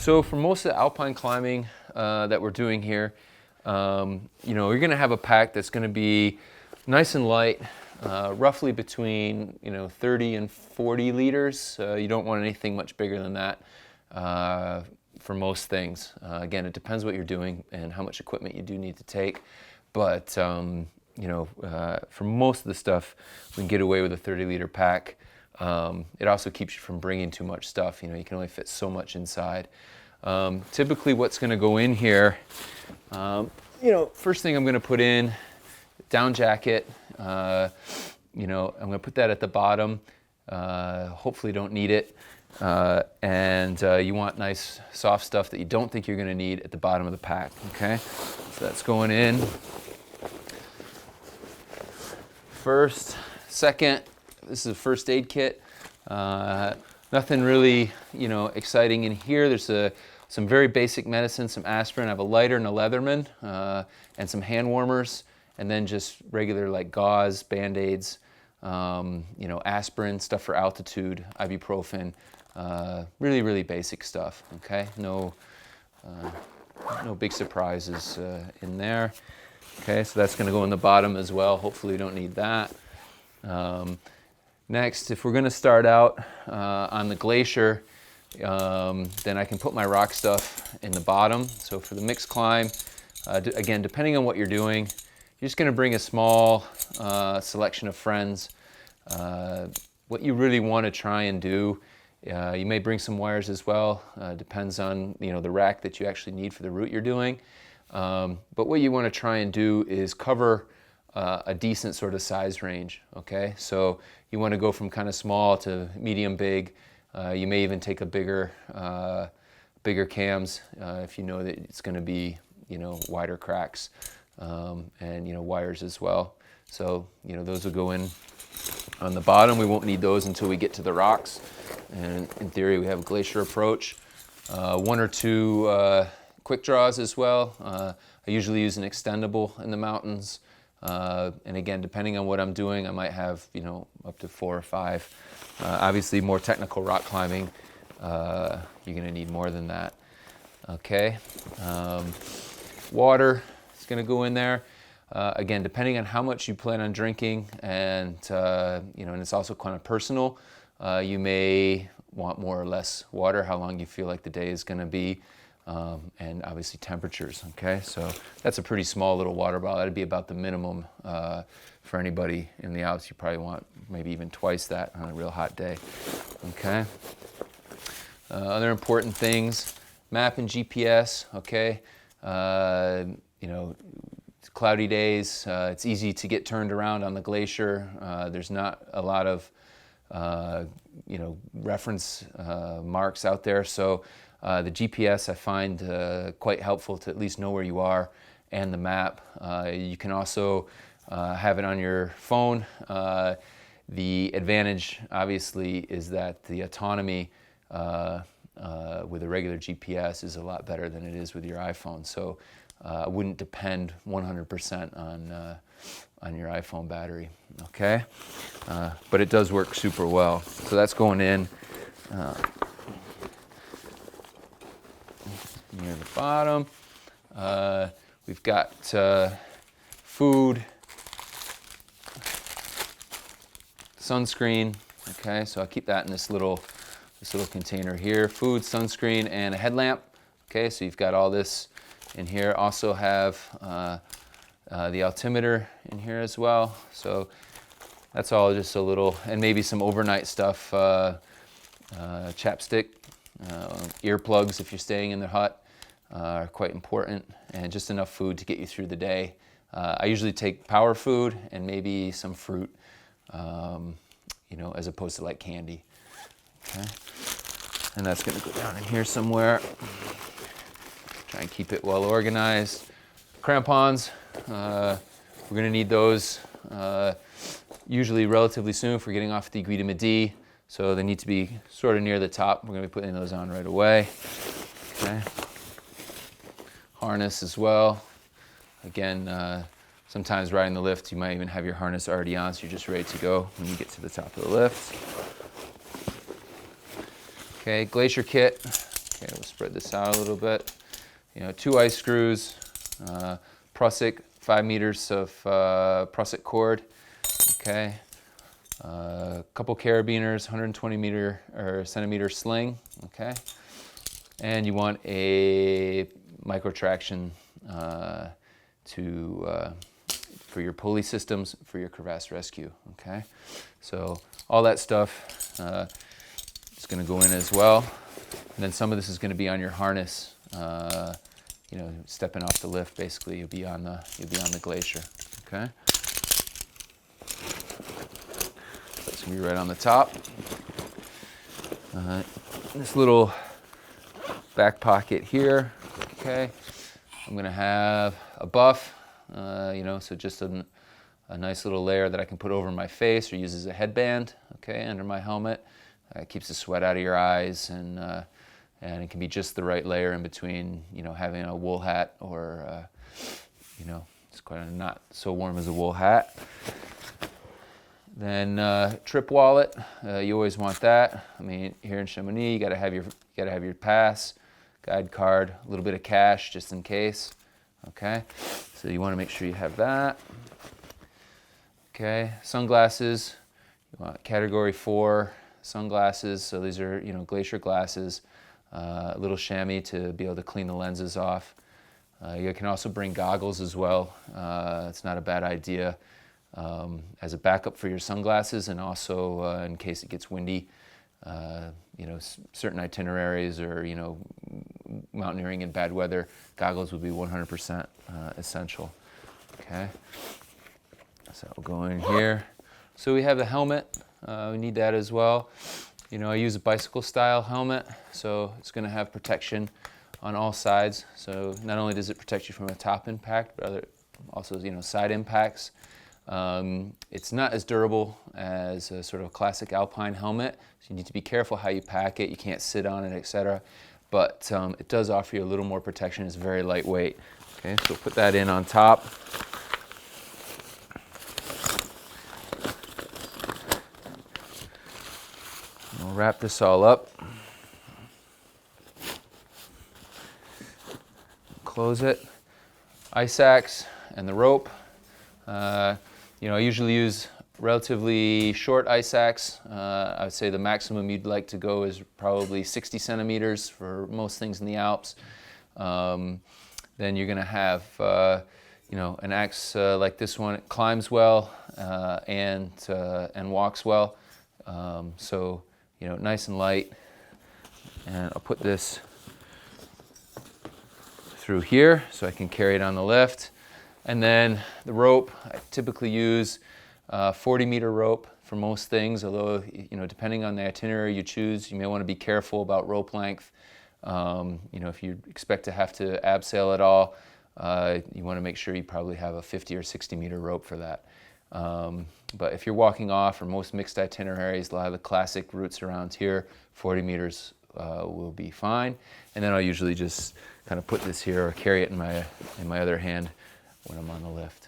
So for most of the alpine climbing that we're doing here, you're going to have a pack that's going to be nice and light, roughly between 30 and 40 liters. You don't want anything much bigger than that for most things. Again, it depends what you're doing and how much equipment you do need to take. But for most of the stuff, we can get away with a 30-liter pack. It also keeps you from bringing too much stuff. You can only fit so much inside. Typically what's going to go in here, first thing I'm going to put in, down jacket. I'm going to put that at the bottom. Hopefully don't need it. And you want nice soft stuff that you don't think you're going to need at the bottom of the pack. Okay, so that's going in. First, second, this is a first aid kit. Nothing really, exciting in here. There's some very basic medicine, some aspirin. I have a lighter and a Leatherman, and some hand warmers, and then just regular like gauze, Band-Aids, aspirin, stuff for altitude, ibuprofen, really, really basic stuff. Okay, no big surprises in there. Okay, so that's going to go in the bottom as well. Hopefully we don't need that. Next, if we're going to start out on the Glacier, then I can put my rock stuff in the bottom. So for the mixed climb, again, depending on what you're doing, you're just going to bring a small selection of friends. What you really want to try and do, you may bring some wires as well. Depends on the rack that you actually need for the route you're doing. But what you want to try and do is cover a decent sort of size range. Okay, so you want to go from kind of small to medium big. You may even take a bigger cams if you know that it's going to be wider cracks, and wires as well. So those will go in on the bottom. We won't need those until we get to the rocks. And in theory, we have a Glacier Approach, one or two quick draws as well. I usually use an extendable in the mountains. And again, depending on what I'm doing, I might have, up to 4 or 5. Obviously, more technical rock climbing, you're going to need more than that. Okay. Water is going to go in there. Again, depending on how much you plan on drinking, and and it's also kind of personal. You may want more or less water, how long you feel like the day is going to be. And obviously temperatures. Okay, so that's a pretty small little water bottle. That'd be about the minimum for anybody in the Alps. You probably want maybe even twice that on a real hot day. Okay. Other important things: map and GPS. Okay. Cloudy days. It's easy to get turned around on the glacier. There's not a lot of reference marks out there, so. The GPS I find quite helpful to at least know where you are, and the map. You can also have it on your phone. The advantage, obviously, is that the autonomy with a regular GPS is a lot better than it is with your iPhone. So I wouldn't depend 100% on your iPhone battery. Okay, but it does work super well. So that's going in. Near the bottom. We've got food, sunscreen. Okay, so I'll keep that in this little container here. Food, sunscreen, and a headlamp. Okay, so you've got all this in here. Also have the altimeter in here as well. So that's all just a little, and maybe some overnight stuff. Chapstick, earplugs if you're staying in the hut. Are quite important, and just enough food to get you through the day. I usually take power food and maybe some fruit, as opposed to like candy. Okay, and that's going to go down in here somewhere. Try and keep it well organized. Crampons, we're going to need those usually relatively soon if we're getting off the Aiguille de Midi, so they need to be sort of near the top. We're going to be putting those on right away. Okay. Harness as well. Again, sometimes riding the lift, you might even have your harness already on, so you're just ready to go when you get to the top of the lift. Okay, Glacier Kit. Okay, let's spread this out a little bit. 2 ice screws, Prusik, 5 meters of Prusik cord, okay. A couple carabiners, 120 meter or centimeter sling, okay. And you want a micro traction for your pulley systems for your crevasse rescue, okay. So all that stuff is going to go in as well. And then some of this is going to be on your harness. Stepping off the lift, basically, you'll be on the Glacier, okay. It's gonna be right on the top. This little back pocket here, okay. I'm gonna have a buff, so just a nice little layer that I can put over my face or use as a headband, okay, under my helmet. It keeps the sweat out of your eyes, and it can be just the right layer in between, having a wool hat or, it's quite not so warm as a wool hat. Then trip wallet, you always want that. I mean, here in Chamonix, you gotta have your pass, guide card, a little bit of cash just in case. Okay, so you want to make sure you have that. Okay, sunglasses. You want Category 4 sunglasses. So these are Glacier glasses. A little chamois to be able to clean the lenses off. You can also bring goggles as well. It's not a bad idea as a backup for your sunglasses, and also in case it gets windy. Certain itineraries or mountaineering in bad weather, goggles would be 100% essential. Okay, so we'll go in here. So we have the helmet. We need that as well. I use a bicycle style helmet, so it's going to have protection on all sides. So not only does it protect you from a top impact, but also side impacts. It's not as durable as a sort of classic alpine helmet, so you need to be careful how you pack it. You can't sit on it, etc. But it does offer you a little more protection. It's very lightweight. Okay, so put that in on top. We'll wrap this all up. Close it. Ice axe and the rope. I usually use relatively short ice axe. I would say the maximum you'd like to go is probably 60 centimeters for most things in the Alps. Then you're going to have, an axe like this one. It climbs well and walks well. So nice and light. And I'll put this through here so I can carry it on the lift. And then the rope, I typically use 40-meter rope for most things, although, depending on the itinerary you choose, you may want to be careful about rope length. If you expect to have to abseil at all, you want to make sure you probably have a 50 or 60-meter rope for that. But if you're walking off, or most mixed itineraries, a lot of the classic routes around here, 40 meters will be fine. And then I'll usually just kind of put this here or carry it in my other hand when I'm on the lift.